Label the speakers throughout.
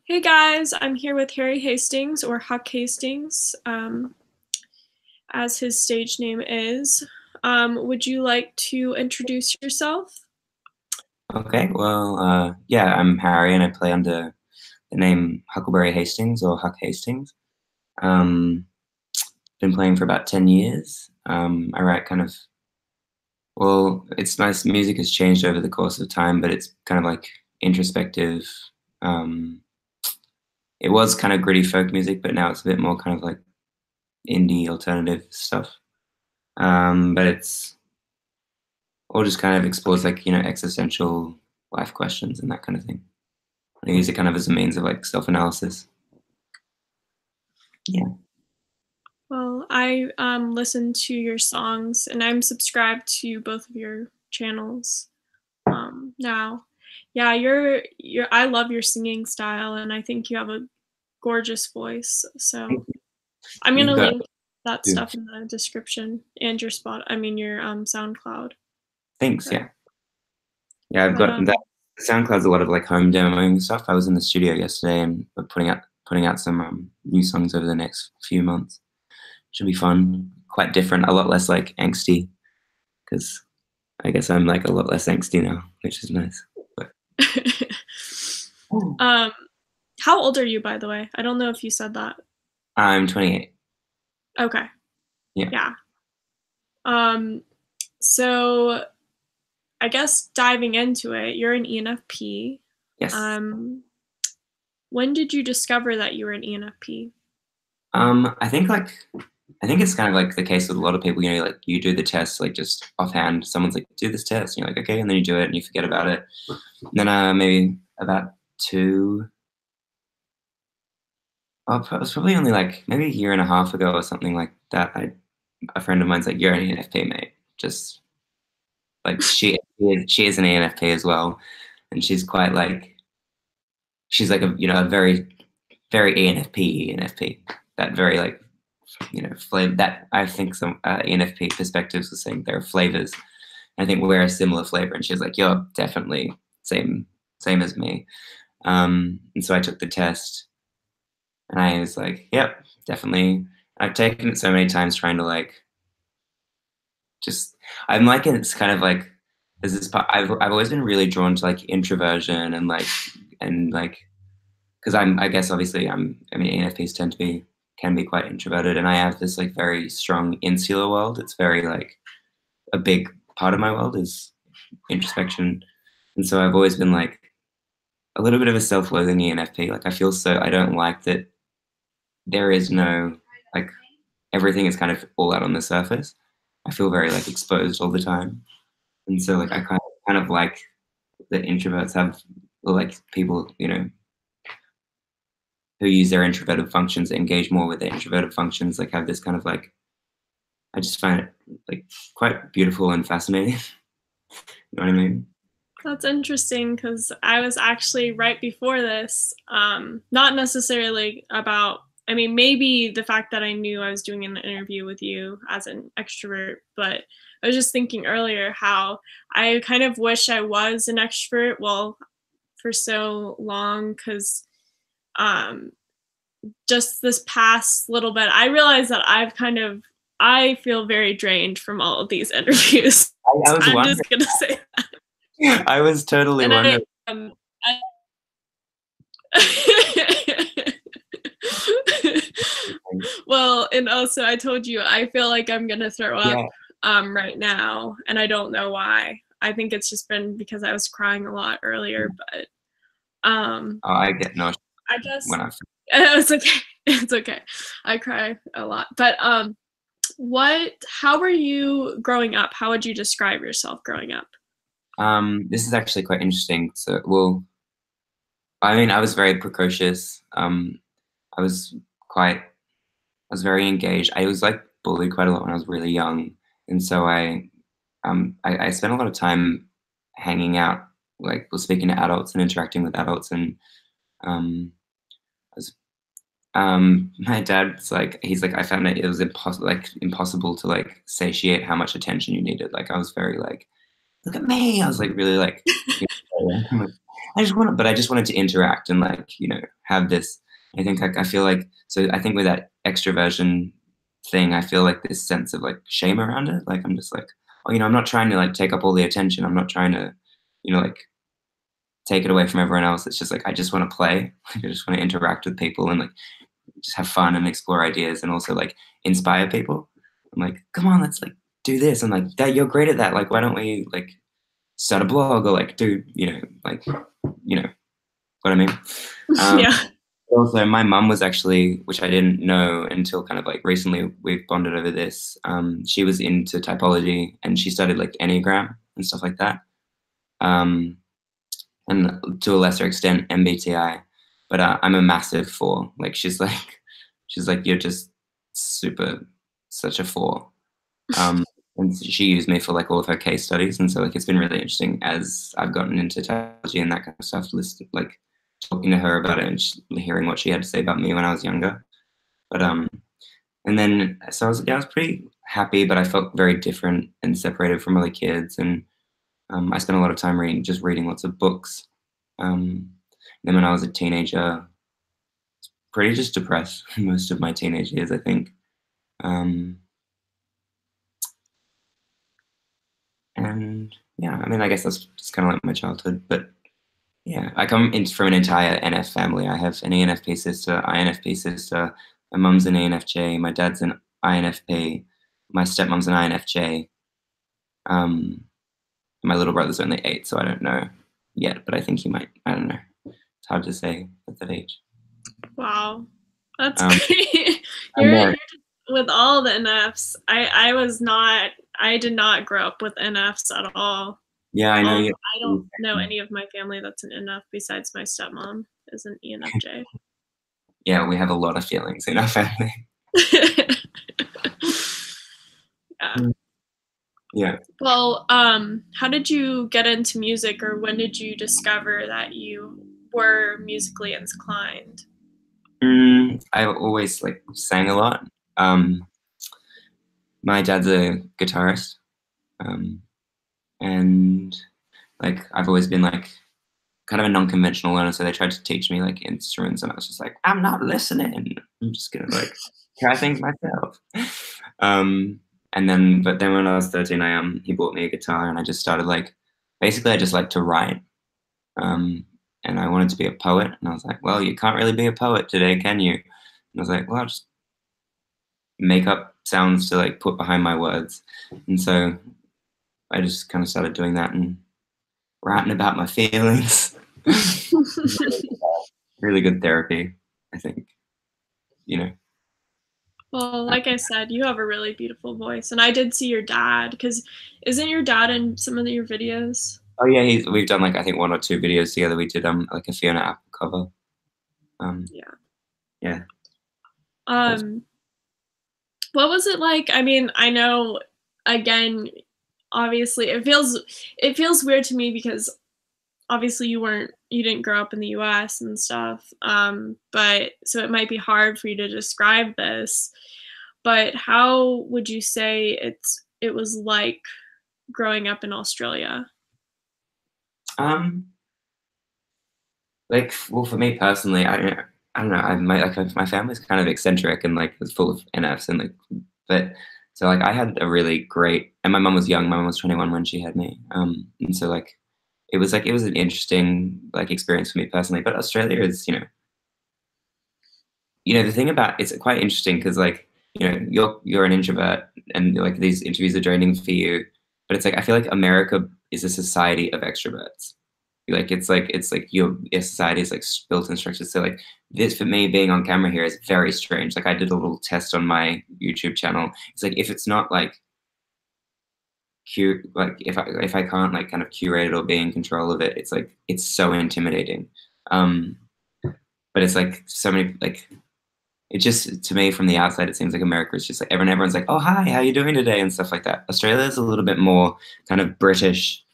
Speaker 1: Hey guys, I'm here with Harrie Hastings, or Huck Hastings, as his stage name is. Would you like to introduce yourself?
Speaker 2: Okay, well, yeah, I'm Harry and I play under the name Huckleberry Hastings or Huck Hastings. Um, been playing for about 10 years. I write kind of, well, it's my music has changed over the course of time, but it's kind of like introspective. Um, it was kind of gritty folk music, but now it's a bit more kind of like indie alternative stuff. But it's all just kind of explores like, existential life questions and that kind of thing. I use it kind of as a means of like self-analysis. Yeah.
Speaker 1: Well, I listen to your songs, and I'm subscribed to both of your channels now. Yeah, I love your singing style, and I think you have a gorgeous voice. So I'm
Speaker 2: You've
Speaker 1: gonna
Speaker 2: got
Speaker 1: link that
Speaker 2: to.
Speaker 1: stuff in the description and your SoundCloud.
Speaker 2: Thanks,
Speaker 1: But
Speaker 2: yeah. Yeah, I've
Speaker 1: but
Speaker 2: got that. SoundCloud's a lot of like home demoing stuff. I was in the studio yesterday and we're putting out some new songs over the next few months. Should be fun. Quite different, a lot less like angsty, because I guess I'm like a lot less angsty now, which is nice. But
Speaker 1: um How old are you, by the way? I don't know if you said that.
Speaker 2: I'm 28.
Speaker 1: Okay.
Speaker 2: Yeah.
Speaker 1: Yeah. Um, so I guess diving into it, you're an ENFP.
Speaker 2: Yes.
Speaker 1: Um, when did you discover that you were an ENFP?
Speaker 2: I think it's kind of like the case with a lot of people, like you do the test like just offhand. Someone's like, do this test, and you're like, okay, and then you do it and you forget about it. And then maybe about two it was probably only like maybe a year and a half ago or something like that. A friend of mine's like, "You're an ENFP, mate." Just like she is an ENFP as well, and she's like a very very ENFP. That very like flavor that I think some ENFP perspectives were saying there are flavors. I think we're a similar flavor, and she's like, "You're definitely same as me." And so I took the test. And I was like, yep, definitely. I've taken it so many times trying to like just I'm like it's kind of like there's this part I've always been really drawn to like introversion and like because I guess obviously I mean ENFPs tend to be can be quite introverted and I have this like very strong insular world. It's very like a big part of my world is introspection. And so I've always been like a little bit of a self-loathing ENFP. Like I feel so I don't like that there is no like everything is kind of all out on the surface. I feel very like exposed all the time, and so like I kind of like that introverts have or like people who use their introverted functions engage more with their introverted functions like have this kind of like I just find it like quite beautiful and fascinating. You know what I mean?
Speaker 1: That's interesting because I was actually right before this, not necessarily about, I mean, maybe the fact that I knew I was doing an interview with you as an extrovert, but I was just thinking earlier how I kind of wish I was an extrovert, well, for so long, because um, just this past little bit, I realized that I feel very drained from all of these interviews.
Speaker 2: I was
Speaker 1: I'm
Speaker 2: wondering.
Speaker 1: just gonna say that.
Speaker 2: I was totally
Speaker 1: And
Speaker 2: wondering.
Speaker 1: I well, and also I told you I feel like I'm gonna throw up
Speaker 2: Yeah.
Speaker 1: right now, and I don't know why. I think it's just been because I was crying a lot earlier, but
Speaker 2: Oh, I get nauseous
Speaker 1: I guess
Speaker 2: when I.
Speaker 1: it's okay. It's okay. I cry a lot. But how were you growing up? How would you describe yourself growing up?
Speaker 2: This is actually quite interesting. So, well, I mean, I was very precocious. I was quite, I was very engaged. I was like bullied quite a lot when I was really young, and so I spent a lot of time hanging out, like, well, speaking to adults and interacting with adults, and um, I was, my dad's like, he's like, I found it was impossible to like satiate how much attention you needed. Like, I was very like, look at me. I was like really like, I just wanted to interact and like, have this. I think I feel like, so I think with that extroversion thing, I feel like this sense of like shame around it. Like I'm just like, oh, I'm not trying to like take up all the attention. I'm not trying to, like take it away from everyone else. It's just like I just want to play. Like, I just want to interact with people and like just have fun and explore ideas and also like inspire people. I'm like, come on, let's like do this. And like that, you're great at that. Like, why don't we like start a blog or like do, like, what I mean?
Speaker 1: Yeah.
Speaker 2: Also, my mum was actually, which I didn't know until kind of like recently, we've bonded over this. She was into typology and she studied like Enneagram and stuff like that. And to a lesser extent, MBTI. But I'm a massive 4. Like she's like, you're just such a 4. And she used me for like all of her case studies, and so like it's been really interesting as I've gotten into typology and that kind of stuff. Like talking to her about it and hearing what she had to say about me when I was younger. But and then so I was pretty happy, but I felt very different and separated from other kids. And I spent a lot of time reading lots of books. Then when I was a teenager, pretty just depressed most of my teenage years, I think. And yeah, I mean, I guess that's just kind of like my childhood. But yeah, I come from an entire NF family. I have an ENFP sister, INFP sister. My mum's an ENFJ. My dad's an INFP. My stepmom's an INFJ. My little brother's only 8, so I don't know yet. But I think he might. I don't know. It's hard to say at that age.
Speaker 1: Wow, that's great. You're with all the NFs. I did not grow up with NFs at all.
Speaker 2: Yeah, I know.
Speaker 1: I don't know any of my family that's an NF besides my stepmom is an ENFJ.
Speaker 2: Yeah, we have a lot of feelings in our family.
Speaker 1: Yeah.
Speaker 2: Yeah.
Speaker 1: Well, how did you get into music, or when did you discover that you were musically inclined?
Speaker 2: I always like sang a lot. My dad's a guitarist, and like I've always been like kind of a non-conventional learner, so they tried to teach me like instruments, and I was just like, I'm not listening. I'm just gonna like try things myself. But then when I was 13, he bought me a guitar, and I just started like, basically I just like to write. And I wanted to be a poet, and I was like, well, you can't really be a poet today, can you? And I was like, well, I'll just make up sounds to like put behind my words. And so I just kind of started doing that and writing about my feelings. Really good therapy, I think,
Speaker 1: Well, like I said, you have a really beautiful voice, and I did see your dad, because isn't your dad in some of your videos?
Speaker 2: Oh yeah, we've done like I think 1 or 2 videos together. We did like a Fiona Apple cover. Yeah.
Speaker 1: What was it like? I mean, I know, again, obviously it feels weird to me because obviously you didn't grow up in the US and stuff. But so it might be hard for you to describe this, but how would you say it was like growing up in Australia?
Speaker 2: Like, well, for me personally, I don't know. My family's kind of eccentric and like it's full of NFs and like, but so like I had a really great, and my mum was young. My mum was 21 when she had me. And so like it was an interesting like experience for me personally. But Australia is, the thing about it's quite interesting because like you're an introvert and like these interviews are draining for you, but it's like I feel like America is a society of extroverts. Like it's like your society is like built and structured. So like this for me being on camera here is very strange. Like I did a little test on my YouTube channel. It's like if it's not like like if I can't like kind of curate it or be in control of it, it's like it's so intimidating. But it's like so many like it just to me from the outside it seems like America is just like everyone's like, oh hi, how you doing today and stuff like that. Australia is a little bit more kind of British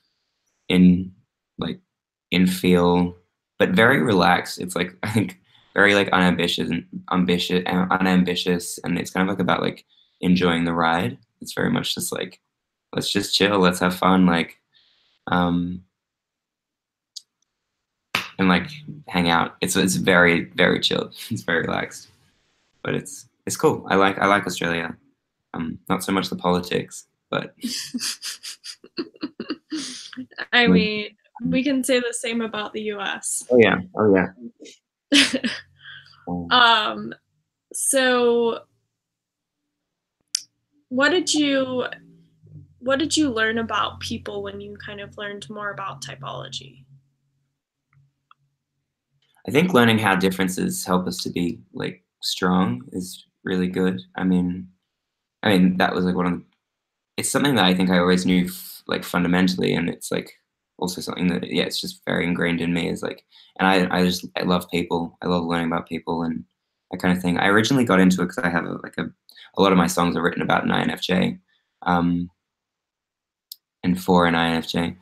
Speaker 2: in feel, but very relaxed. It's like I think very like unambitious, and it's kind of like about like enjoying the ride. It's very much just like let's just chill, let's have fun. Like and like hang out. It's very, very chill. It's very relaxed, but it's cool. I like Australia. Not so much the politics, but
Speaker 1: I mean, we can say the same about the US.
Speaker 2: oh yeah, oh yeah.
Speaker 1: So what did you learn about people when you kind of learned more about typology?
Speaker 2: I think learning how differences help us to be like strong is really good. I mean that was like one of the, it's something that I think I always knew like fundamentally, and it's like also something that yeah, it's just very ingrained in me is like, and I love people. I love learning about people and that kind of thing. I originally got into it because I have a lot of my songs are written about an INFJ, um, and for an INFJ,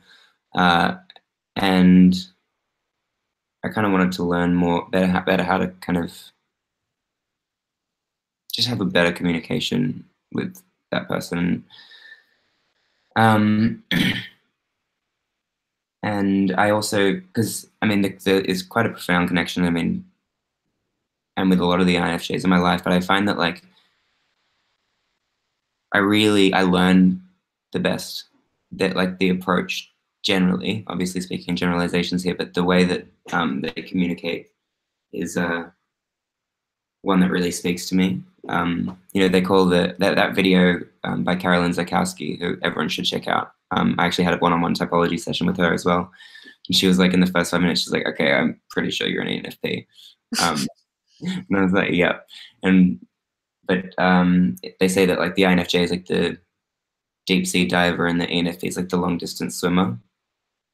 Speaker 2: and I kind of wanted to learn better how to kind of just have a better communication with that person. Um, and I also, because I mean, there is quite a profound connection. I mean, and with a lot of the INFJs in my life, but I find that like I learn the best that like the approach generally, obviously speaking generalizations here, but the way that they communicate is one that really speaks to me. You know, they call that video by Carolyn Zakowski, who everyone should check out. I actually had a one-on-one typology session with her as well. And she was like, in the first 5 minutes, she's like, okay, I'm pretty sure you're an ENFP. And I was like, yeah. But they say that like the INFJ is like the deep sea diver and the ENFP is like the long distance swimmer.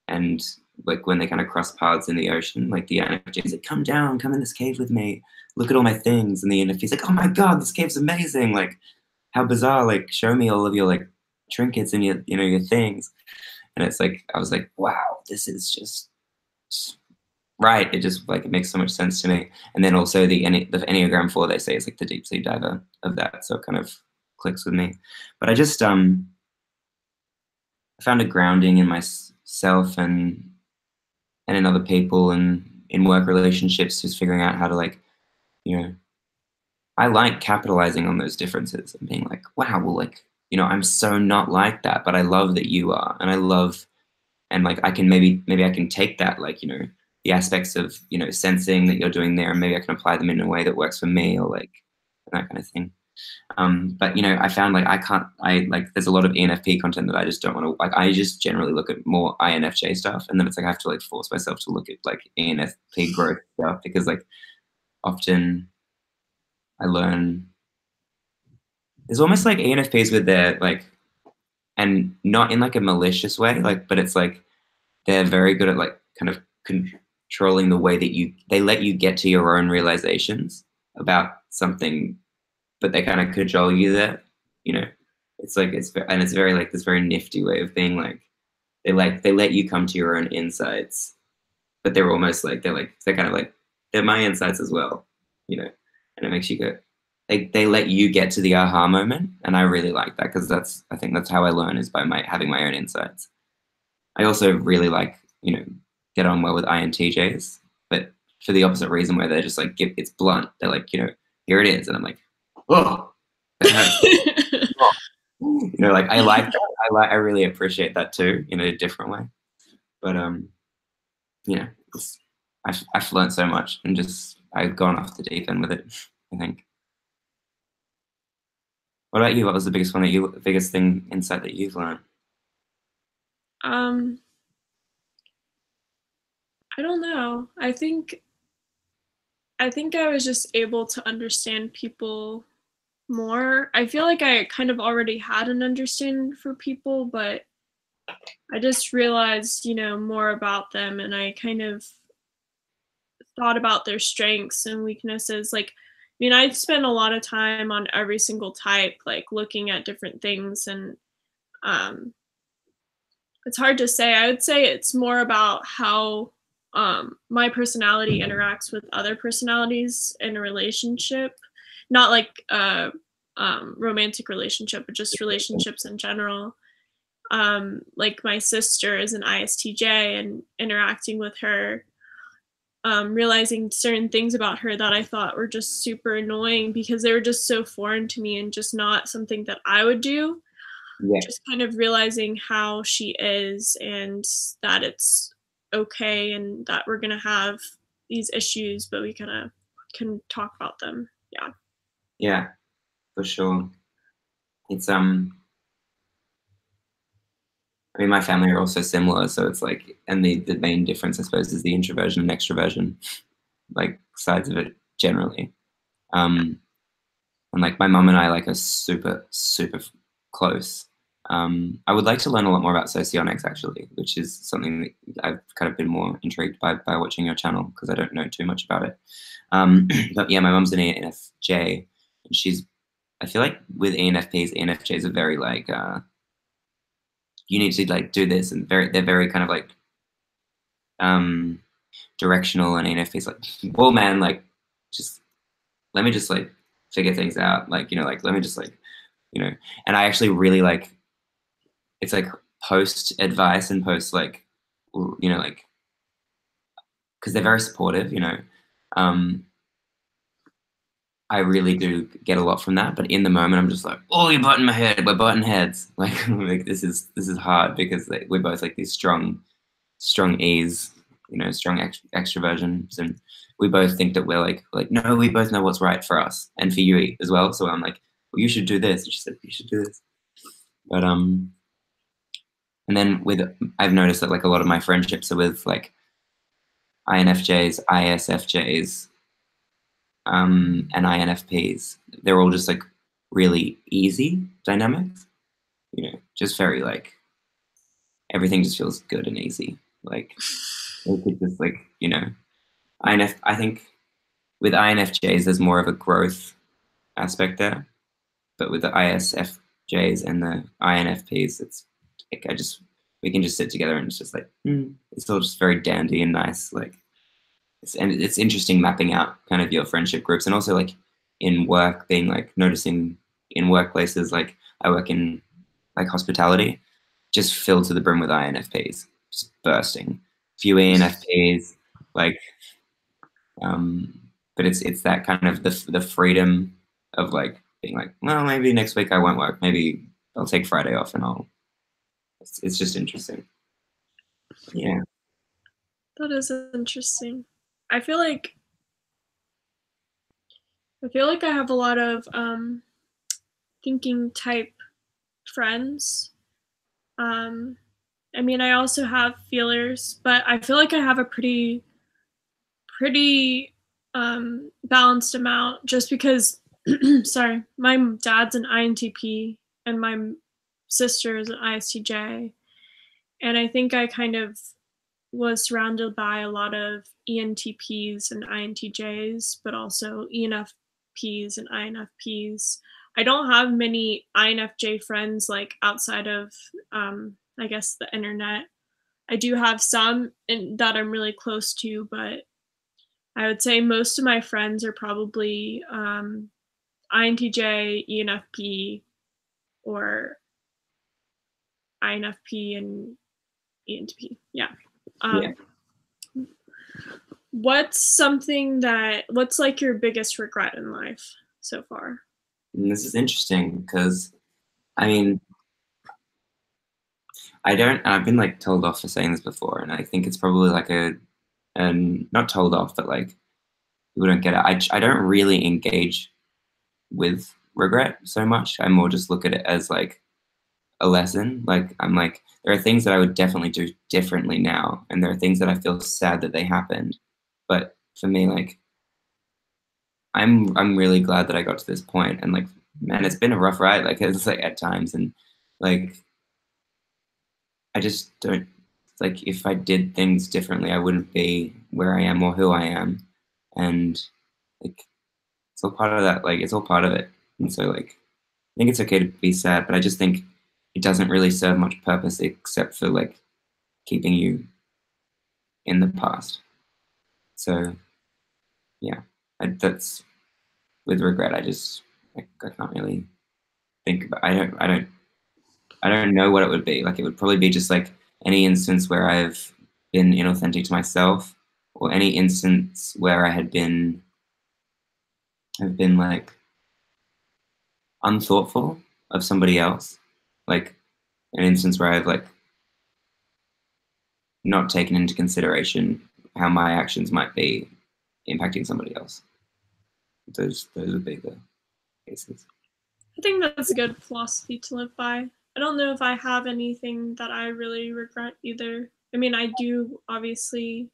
Speaker 2: And like when they kind of cross paths in the ocean, like the INFJ is like, come down, come in this cave with me, look at all my things. And the ENFP is like, oh my God, this cave's amazing. Like, how bizarre, like show me all of your like trinkets and your, you know, your things. And it's like, I was like, wow, this is just right. It just like, it makes so much sense to me. And then also the Enneagram 4, they say is like the deep sea diver of that. So it kind of clicks with me. But I just, I found a grounding in myself and in other people and in work relationships, just figuring out how to like, you know, I like capitalizing on those differences and being like, wow, well, like, you know, I'm so not like that, but I love that you are. And I love, and like, I can maybe I can take that, like, you know, the aspects of, you know, sensing that you're doing there and maybe I can apply them in a way that works for me or like that kind of thing. But you know, I found like I like there's a lot of ENFP content that I just don't want to like. I just generally look at more INFJ stuff, and then it's like I have to like force myself to look at like ENFP growth stuff because like often I learn there's almost like ENFPs with their like, and not in like a malicious way, like, but it's like they're very good at like kind of controlling the way that they let you get to your own realizations about something, but they kind of cajole you there, you know. It's like and it's very like this very nifty way of being like they let you come to your own insights, but they're almost like they're kind of like they're my insights as well, you know. And it makes you go, they let you get to the aha moment, and I really like that because I think that's how I learn is by having my own insights. I also really like, you know, get on well with INTJs, but for the opposite reason where they're just like it's blunt. They're like, you know, here it is, and I'm like, oh, that hurts. You know, like I like that. I really appreciate that too in a different way. But you know, I've learned so much and just I've gone off the deep end with it, I think. What about you? What was the biggest insight that you've learned?
Speaker 1: I don't know. I think I was just able to understand people more. I feel like I kind of already had an understanding for people, but I just realized, you know, more about them and I kind of thought about their strengths and weaknesses. Like, I mean, I spent a lot of time on every single type, like looking at different things and um it's hard to say. I would say it's more about how my personality interacts with other personalities in a relationship, not like a romantic relationship, but just relationships in general. Like my sister is an ISTJ, and interacting with her, realizing certain things about her that I thought were just super annoying because they were just so foreign to me and just not something that I would do.
Speaker 2: Yeah.
Speaker 1: Just kind of realizing how she is and that it's okay and that we're gonna have these issues, but we kind of can talk about them. Yeah.
Speaker 2: Yeah, for sure. It's I mean, my family are also similar, so it's like, and the main difference, I suppose, is the introversion and extroversion, like sides of it generally. Um, and like my mum and I like are super, super close. I would like to learn a lot more about Socionics actually, which is something that I've kind of been more intrigued by watching your channel because I don't know too much about it. But yeah, my mum's an ENFJ, and I feel like with ENFPs, ENFJs are very like, you need to like do this, and they're very kind of like um, directional, and ENFP's like, whoa, man, like, just let me just like figure things out, like, like let me just like, and I actually really like, it's like post advice and post like, like, because they're very supportive, um, I really do get a lot from that, but in the moment, I'm just like, oh, you're butting my head. We're butting heads. Like this is hard because like, we're both like these strong E's, strong extroversions, and we both think that we're like no, we both know what's right for us and for you as well. So I'm like, well, you should do this. And she said, you should do this. But and then I've noticed that like a lot of my friendships are with like INFJs, ISFJs, and INFPs. They're all just like really easy dynamics, just very like everything just feels good and easy. Like we could just like, I think with INFJs there's more of a growth aspect there, but with the ISFJs and the INFPs, it's like we can just sit together and it's just like it's all just very dandy and nice. Like it's interesting mapping out kind of your friendship groups, and also like in work, being like noticing in workplaces, like I work in like hospitality, just filled to the brim with INFPs, just bursting. Few ENFPs, like, but it's that kind of the freedom of like being like, well, maybe next week I won't work. Maybe I'll take Friday off, and it's just interesting. Yeah.
Speaker 1: That is interesting. I feel like I have a lot of thinking type friends. Um, I mean, I also have feelers, but I feel like I have a pretty balanced amount just because sorry, my dad's an INTP and my sister is an ISTJ, and I think I kind of was surrounded by a lot of ENTPs and INTJs, but also ENFPs and INFPs. I don't have many INFJ friends like outside of, I guess, the internet. I do have some that I'm really close to, but I would say most of my friends are probably INTJ, ENFP, or INFP and ENTP. Yeah.
Speaker 2: Yeah.
Speaker 1: Um, what's like your biggest regret in life so far?
Speaker 2: And this is interesting because I mean, I've been like told off for saying this before, and I think it's probably like and not told off, but like people don't get it. I don't really engage with regret so much. I more just look at it as like a lesson. Like I'm like, there are things that I would definitely do differently now, and there are things that I feel sad that they happened. But for me, like I'm really glad that I got to this point, and like, man, it's been a rough ride. Like it's like at times, and like I just don't like if I did things differently, I wouldn't be where I am or who I am, and like it's all part of that. Like it's all part of it, and so like I think it's okay to be sad, but I just think it doesn't really serve much purpose except for like keeping you in the past. So yeah, that's with regret. I can't really think about. I don't know what it would be. Like it would probably be just like any instance where I've been inauthentic to myself, or any instance where I've been like unthoughtful of somebody else, like an instance where I've like not taken into consideration how my actions might be impacting somebody else. Those would be the cases.
Speaker 1: I think that's a good philosophy to live by. I don't know if I have anything that I really regret either. I mean, I do obviously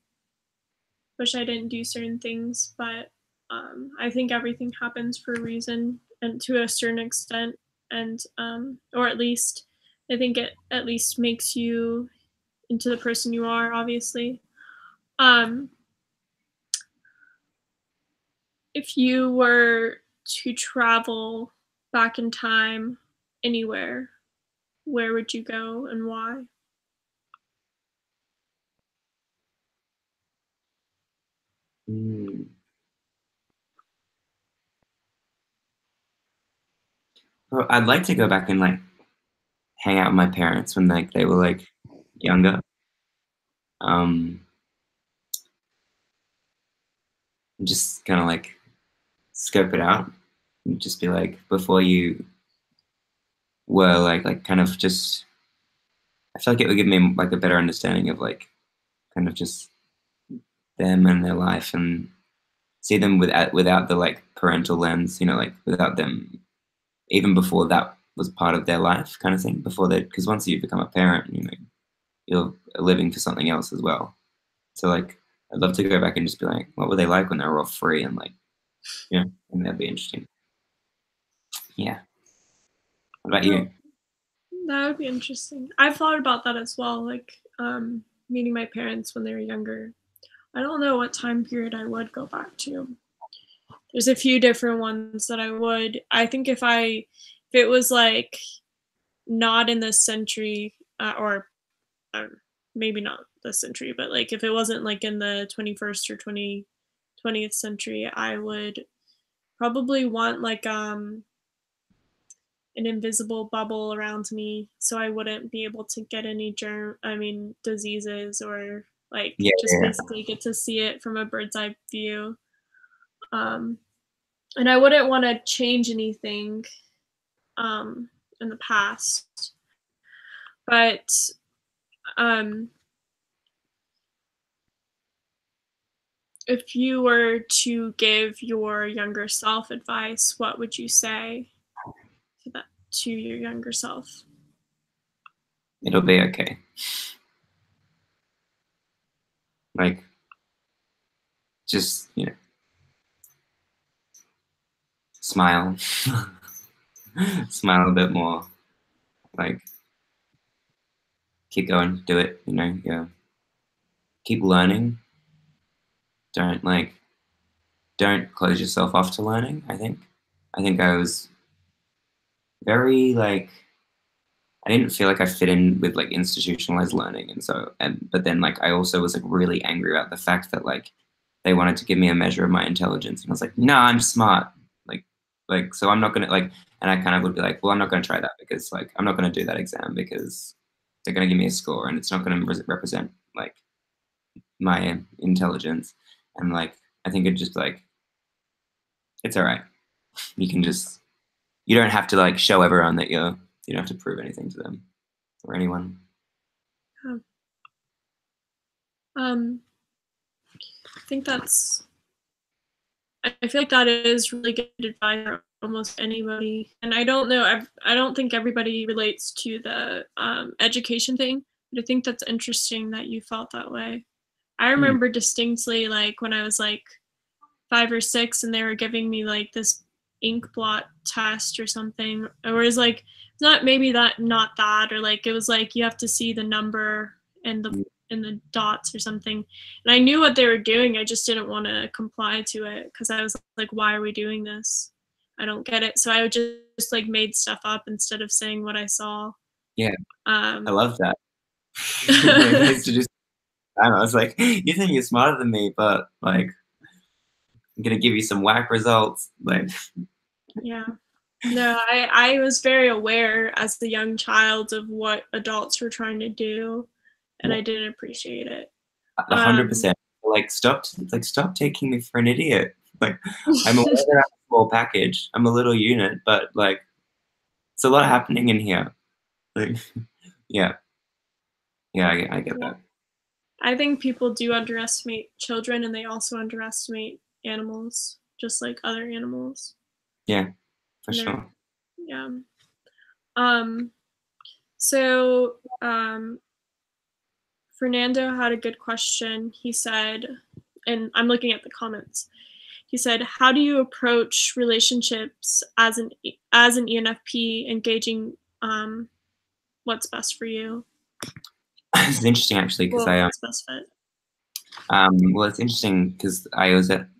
Speaker 1: wish I didn't do certain things, but I think everything happens for a reason and to a certain extent, and or at least I think it at least makes you into the person you are. Obviously, um, if you were to travel back in time anywhere, where would you go and why?
Speaker 2: Well, I'd like to go back and like hang out with my parents when like they were like younger. Um, and just kind of like scope it out and just be like before you were like kind of just. I feel like it would give me like a better understanding of like kind of just them and their life and see them without the like parental lens, you know, like without them even before that was part of their life kind of thing before they, because once you become a parent, you know, you're living for something else as well. So like I'd love to go back and just be like, what were they like when they were all free and like, you know, and that'd be interesting. Yeah. What about
Speaker 1: Well,
Speaker 2: you?
Speaker 1: that would be interesting. I've thought about that as well, like meeting my parents when they were younger. I don't know what time period I would go back to. There's a few different ones that I would. I think if it was like not in this century, or maybe not this century, but like if it wasn't like in the 21st or 20th century, I would probably want like an invisible bubble around me so I wouldn't be able to get any diseases, or like
Speaker 2: Yeah,
Speaker 1: just
Speaker 2: yeah,
Speaker 1: basically get to see it from a bird's eye view. Um, and I wouldn't want to change anything in the past, but um, if you were to give your younger self advice, what would you say to your younger self?
Speaker 2: it'll be okay. Like, just, you know, smile, smile a bit more, like, keep going, do it, you know, yeah. Keep learning. Don't like, don't close yourself off to learning, I think. I think I was very like, I didn't feel like I fit in with like institutionalized learning. And so, but then like, I also was like really angry about the fact that like, they wanted to give me a measure of my intelligence. And I was like, no, I'm smart. So I'm not going to like, and I kind of would be like, well, I'm not going to try that because like, I'm not going to do that exam because they're going to give me a score and it's not going to represent like my intelligence. And like, I think it'd just like, it's all right. You can just, you don't have to like show everyone that you don't have to prove anything to them or anyone.
Speaker 1: Um, I think that's I feel like that is really good advice for almost anybody. And I don't know, I don't think everybody relates to the education thing, but I think that's interesting that you felt that way. I
Speaker 2: Hmm.
Speaker 1: remember distinctly, like when I was like 5 or 6, and they were giving me like this ink blot test or something, or it was like not that, or like it was like you have to see the number and the dots or something, and I knew what they were doing. I just didn't want to comply to it because I was like, why are we doing this? I don't get it. So I would just like made stuff up instead of saying what I saw.
Speaker 2: Yeah, I
Speaker 1: um
Speaker 2: love that. Like, I used to just, I don't know, it's like, you think you're smarter than me, but like, I'm gonna give you some whack results. Like,
Speaker 1: yeah. No, I was very aware as a young child of what adults were trying to do, and
Speaker 2: yeah,
Speaker 1: I didn't appreciate it.
Speaker 2: a hundred
Speaker 1: Um,
Speaker 2: percent. like, stop taking me for an idiot. Like, I'm aware that I'm a small package. I'm a little unit, but like, it's a lot happening in here. Like, yeah, I get
Speaker 1: Yeah.
Speaker 2: that.
Speaker 1: I think people do underestimate children, and they also underestimate animals, just like other animals.
Speaker 2: Yeah, for
Speaker 1: And they're,
Speaker 2: sure.
Speaker 1: yeah. Um, so Fernando had a good question. He said, and I'm looking at the comments. He said, "How do you approach relationships as an ENFP, engaging what's best for you?
Speaker 2: It's interesting actually because
Speaker 1: Well, what's best fit?"
Speaker 2: well, it's interesting because I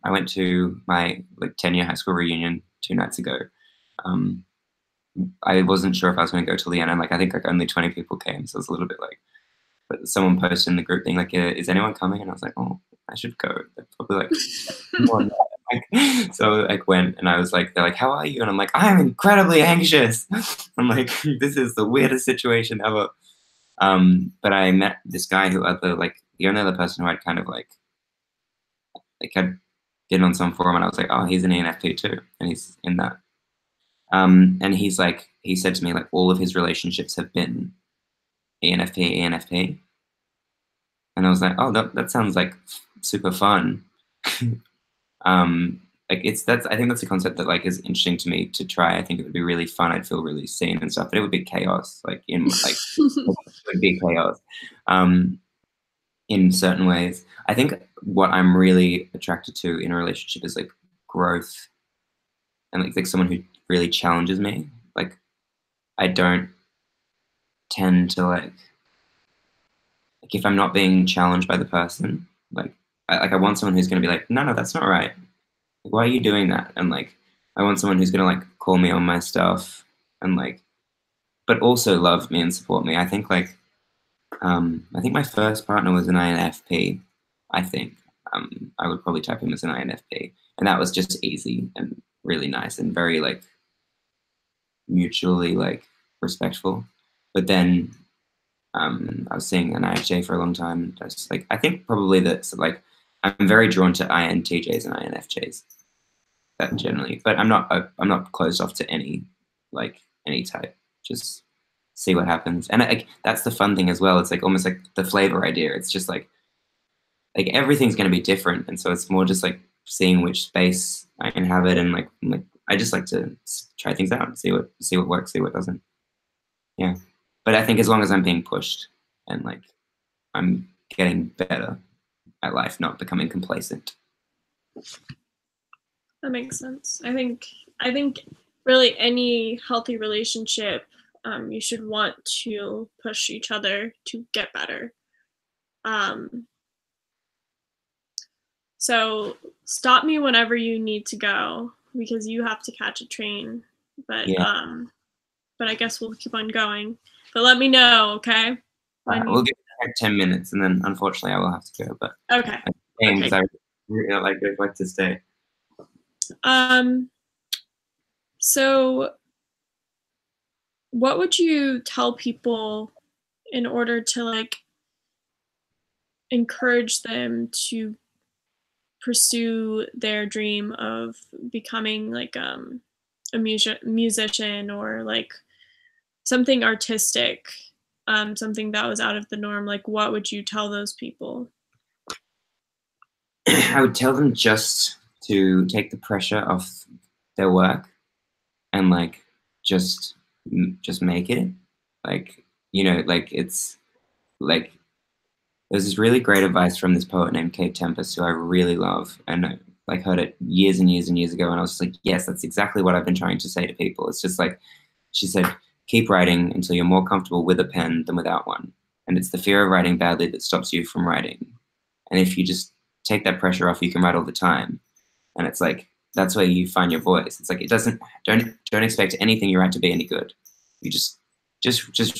Speaker 2: went to my like 10-year high school reunion 2 nights ago. Um, I wasn't sure if I was going to go till the end, and like I think like only 20 people came, so it was a little bit like. But someone posted in the group being like, "Is anyone coming?" And I was like, "Oh, I should go." They're probably like, "No, no." Like, so I like went, and I was like, "They're like, how are you?" And I'm like, "I'm incredibly anxious." I'm like, "This is the weirdest situation ever." But I met this guy who the only other person who I'd kind of I'd been on some forum, and I was like, "Oh, he's an ENFP too," and he's in that. And he said to me like all of his relationships have been ENFP, ENFP, and I was like, "Oh, that sounds like super fun." Like I think that's a concept that like is interesting to me to try. I think it would be really fun. I'd feel really seen and stuff, but it would be chaos. Like it would be chaos. In certain ways, I think what I'm really attracted to in a relationship is like growth and like someone who really challenges me. Like I don't tend to like if I'm not being challenged by the person, I want someone who's going to be like, no, that's not right. Why are you doing that? And like, I want someone who's gonna like call me on my stuff and like, but also love me and support me. I think my first partner was an INFP. I think I would probably type him as an INFP, and that was just easy and really nice and very like mutually like respectful. But then I was seeing an INFJ for a long time. And I think probably that's like I'm very drawn to INTJs and INFJs. That generally, but I'm not closed off to any type. Just see what happens, and that's the fun thing as well. It's like almost like the flavor idea. It's just like everything's going to be different, and so it's more just like seeing which space I inhabit, and like I just like to try things out, see what works, see what doesn't. Yeah, but I think as long as I'm being pushed and like I'm getting better at life, not becoming complacent.
Speaker 1: That makes sense. I think really any healthy relationship, you should want to push each other to get better. Um, so stop me whenever you need to go because you have to catch a train. But
Speaker 2: Yeah,
Speaker 1: but I guess we'll keep on going. But let me know, okay? When
Speaker 2: we'll
Speaker 1: you
Speaker 2: give it like 10 minutes, and then unfortunately I will have to go. But
Speaker 1: okay.
Speaker 2: because
Speaker 1: Okay.
Speaker 2: I really like to stay.
Speaker 1: Um so what would you tell people in order to like encourage them to pursue their dream of becoming like a musician or like something artistic, something that was out of the norm? Like what would you tell those people?
Speaker 2: I would tell them just to take the pressure off their work and like just just make it. Like like it's like there's this really great advice from this poet named Kate Tempest who I really love, and I like heard it years and years and years ago, and I was just like, yes, that's exactly what I've been trying to say to people. It's just like she said, keep writing until you're more comfortable with a pen than without one, and it's the fear of writing badly that stops you from writing. And if you just take that pressure off, you can write all the time. And it's like that's where you find your voice. It's like it doesn't don't expect anything you write to be any good. You just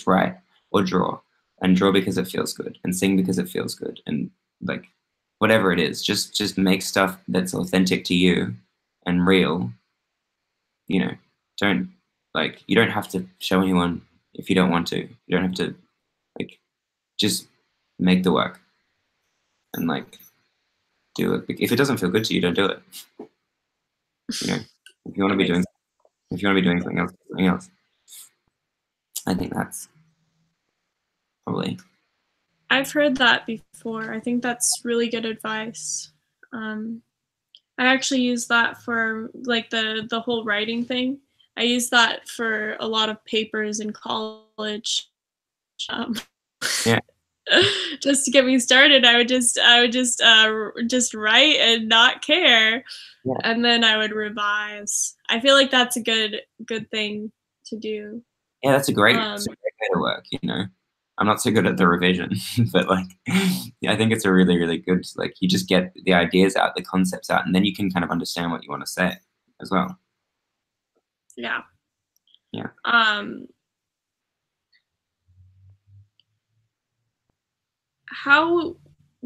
Speaker 2: write or draw and draw because it feels good and sing because it feels good and like whatever it is, just make stuff that's authentic to you and real. You know, don't you don't have to show anyone if you don't want to. You don't have to like just make the work and like do it. If it doesn't feel good to you, don't do it. You know, if you want to be doing something else, I think that's probably.
Speaker 1: I've heard that before. I think that's really good advice. I actually use that for like the whole writing thing. I use that for a lot of papers in college. Um,
Speaker 2: Yeah.
Speaker 1: just to get me started, I would just write and not care,
Speaker 2: Yeah.
Speaker 1: and then I would revise. I feel like that's a good thing to do.
Speaker 2: Yeah, that's a great way to work, you know. I'm not so good at the revision, but like, yeah, I think it's a really, really good, like, you just get the ideas out, the concepts out, and then you can kind of understand what you want to say as well.
Speaker 1: Yeah.
Speaker 2: Yeah.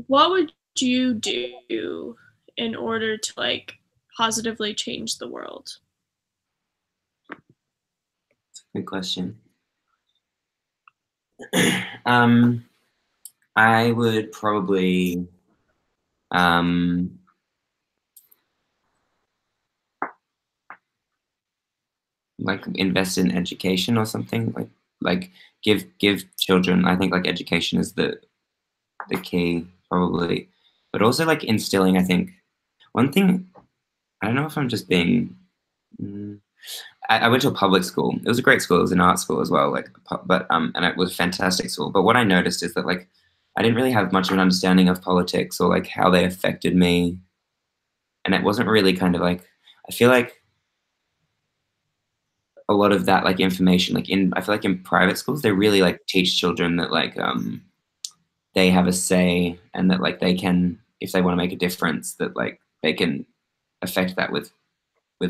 Speaker 1: What would you do in order to like positively change the world?
Speaker 2: Good question. I would probably like invest in education or something, like give children. I think like education is the key probably, but also like instilling. I think one thing, I don't know if I'm just being. I went to a public school. It was a great school. It was an art school as well. And it was a fantastic school. But what I noticed is that like I didn't really have much of an understanding of politics or like how they affected me, and it wasn't really kind of like, I feel like a lot of that like information, I feel like in private schools they really like teach children that like they have a say, and that like they can, if they want to make a difference, that like they can affect that with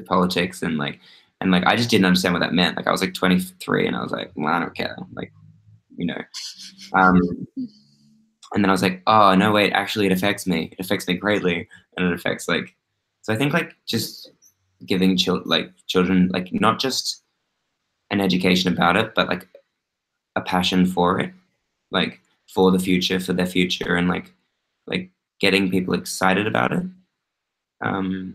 Speaker 2: politics, and like I just didn't understand what that meant. Like I was like 23 and I was like, well, I don't care, like, you know. um and then I was like, oh no, wait, actually it affects me, greatly, and it affects like, so I think like just giving children like not just an education about it, but like a passion for it, like for the future, for their future, and like getting people excited about it, and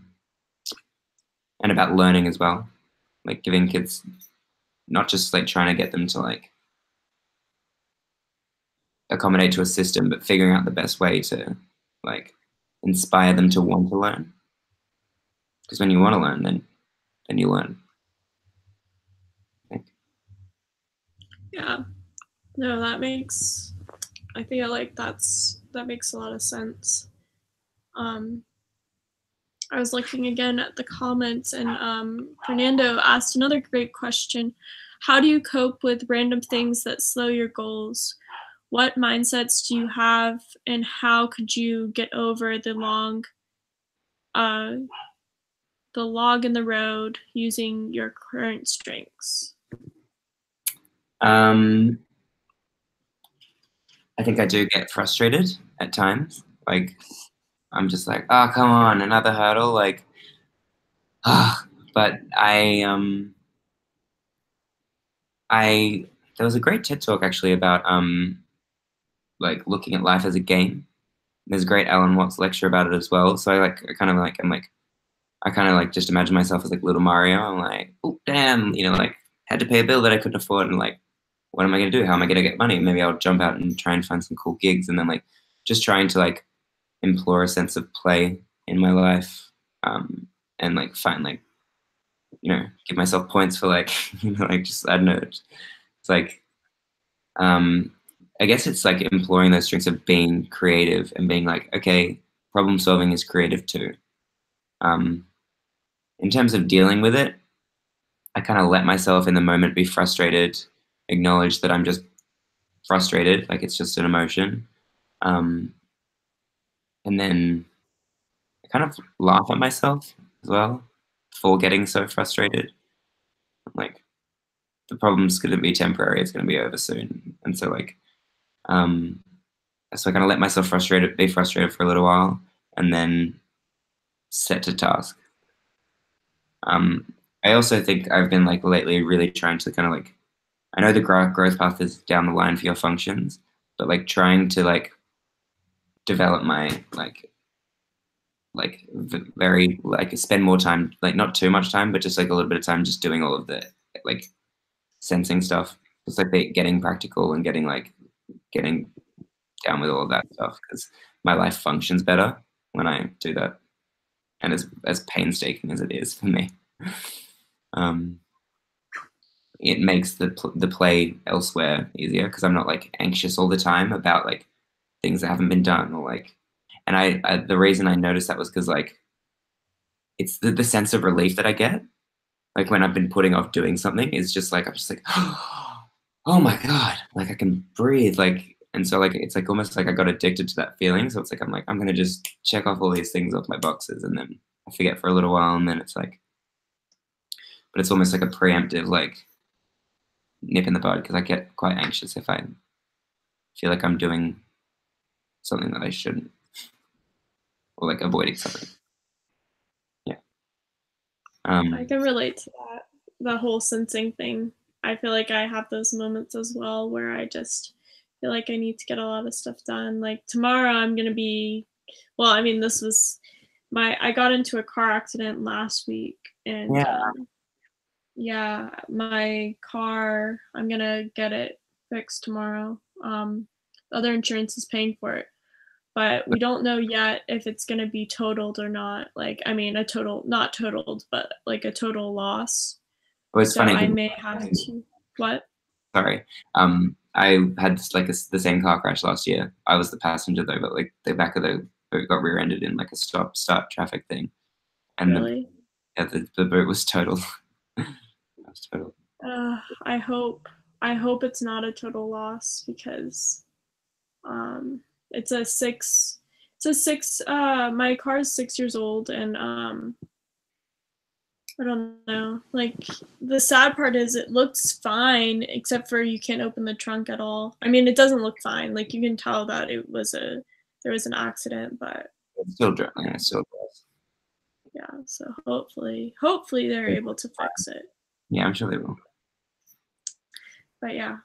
Speaker 2: about learning as well, like giving kids, not just like trying to get them to like accommodate to a system, but figuring out the best way to like inspire them to want to learn. Because when you want to learn, then you learn.
Speaker 1: Yeah. No, I feel like that makes a lot of sense. I was looking again at the comments, and Fernando asked another great question. How do you cope with random things that slow your goals? What mindsets do you have, and how could you get over uh, the log in the road using your current strengths?
Speaker 2: I think I do get frustrated at times. Like I'm just like, oh, come on, another hurdle. Like, ah, but there was a great TED talk actually about like looking at life as a game. There's a great Alan Watts lecture about it as well. So I kind of like just imagine myself as like little Mario. I'm like, oh damn, you know, like had to pay a bill that I couldn't afford, and like, what am I gonna do? How am I gonna get money? Maybe I'll jump out and try and find some cool gigs, and then like just trying to like implore a sense of play in my life, and like find like, you know, give myself points for like you know, like just, I don't know, it's like I guess it's like imploring those strengths of being creative and being like, okay, problem solving is creative too. In terms of dealing with it, I kind of let myself in the moment be frustrated, acknowledge that I'm just frustrated, like it's just an emotion, and then I kind of laugh at myself as well for getting so frustrated. Like the problem's going to be temporary; it's going to be over soon, and so like, so I kind of let myself be frustrated for a little while, and then set to task. I also think I've been like lately really trying to kind of like, I know the growth path is down the line for your functions, but like trying to like develop my like like very like spend more time, like not too much time, but just like a little bit of time just doing all of the like sensing stuff. Just like getting practical and getting down with all of that stuff, because my life functions better when I do that, and as painstaking as it is for me, it makes the play elsewhere easier, because I'm not like anxious all the time about like things that haven't been done, or like, and I the reason I noticed that was because like it's the sense of relief that I get like when I've been putting off doing something is just like I'm just like oh my god, like I can breathe, like, and so like it's like almost like I got addicted to that feeling, so it's like I'm gonna just check off all these things off my boxes, and then I forget for a little while, and then it's like, but it's almost like a preemptive like nip in the bud, because I get quite anxious if I feel like I'm doing something that I shouldn't, or like avoiding something. Yeah.
Speaker 1: I can relate to that, the whole sensing thing. I feel like I have those moments as well where I just feel like I need to get a lot of stuff done. Like tomorrow I'm gonna be, well, I mean, this was I got into a car accident last week, and
Speaker 2: Yeah.
Speaker 1: yeah, my car, I'm gonna get it fixed tomorrow. The other insurance is paying for it, but we don't know yet if it's gonna be totaled or not. Like, I mean, not totaled, but like a total loss.
Speaker 2: Oh, it's
Speaker 1: So
Speaker 2: funny.
Speaker 1: I may have to, what?
Speaker 2: Sorry. I had like the same car crash last year. I was the passenger though, but like the back of the boat got rear-ended in like a stop-start traffic thing, and
Speaker 1: Really?
Speaker 2: the boat was total. It was total.
Speaker 1: I hope it's not a total loss, because it's a six, my car is 6 years old, and I don't know. Like, the sad part is it looks fine, except for you can't open the trunk at all. I mean, it doesn't look fine. Like, you can tell that there was an accident, but
Speaker 2: It's still driving. It still drives.
Speaker 1: yeah. So hopefully they're able to fix it.
Speaker 2: Yeah, I'm sure they will.
Speaker 1: But yeah,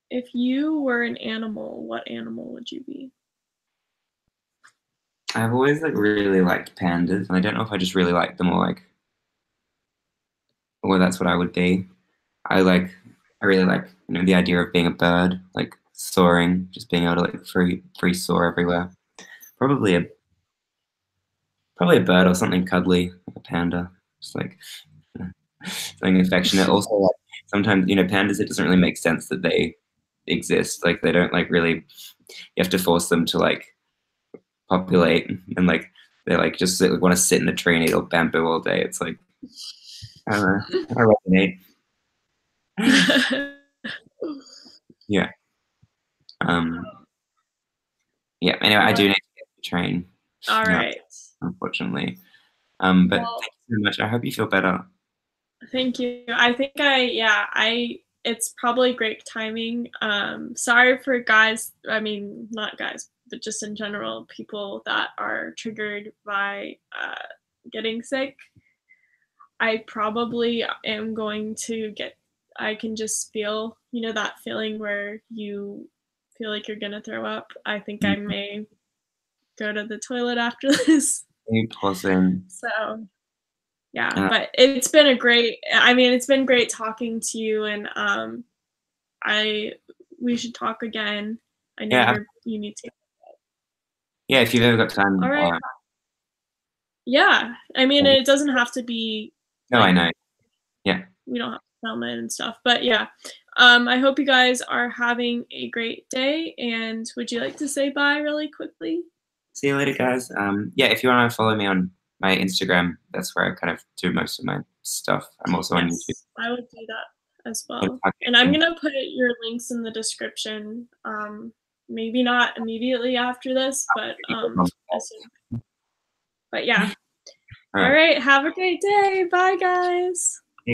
Speaker 1: if you were an animal, what animal would you be?
Speaker 2: I've always like really liked pandas, and I don't know if I just really like them, or that's what I would be. I really like, the idea of being a bird, like soaring, just being able to like free soar everywhere. Probably a Probably a bird or something cuddly, like a panda, just like something affectionate. Also, like, sometimes pandas, it doesn't really make sense that they exist. Like they don't like really. You have to force them to like populate, and like they like just want to sit in a tree and eat all bamboo all day. It's like I don't know. I resonate. Yeah. Um. Yeah. Anyway, I do need to get the train.
Speaker 1: All
Speaker 2: No,
Speaker 1: right.
Speaker 2: unfortunately. But
Speaker 1: Well,
Speaker 2: thank you so much. I hope you feel better.
Speaker 1: thank you. I think it's probably great timing. Sorry for guys, I mean, not guys, but just in general, people that are triggered by getting sick. I probably am going to I can just feel, that feeling where you feel like you're gonna throw up. I think I may go to the toilet after this.
Speaker 2: You pausing.
Speaker 1: So yeah, but it's been it's been great talking to you, and I we should talk again. I know
Speaker 2: Yeah.
Speaker 1: you need to.
Speaker 2: Yeah. If you've ever got time.
Speaker 1: All right. Yeah. I mean, it doesn't have to be
Speaker 2: No, I
Speaker 1: like,
Speaker 2: know. Yeah.
Speaker 1: we don't have to film it and stuff. But yeah. I hope you guys are having a great day, and would you like to say bye really quickly?
Speaker 2: See you later, guys. Yeah, if you want to follow me on my Instagram, that's where I kind of do most of my stuff. I'm also on YouTube.
Speaker 1: Yes, I would do that as well. And I'm gonna put your links in the description. Maybe not immediately after this, but as soon. But yeah. All right. Have a great day. Bye, guys.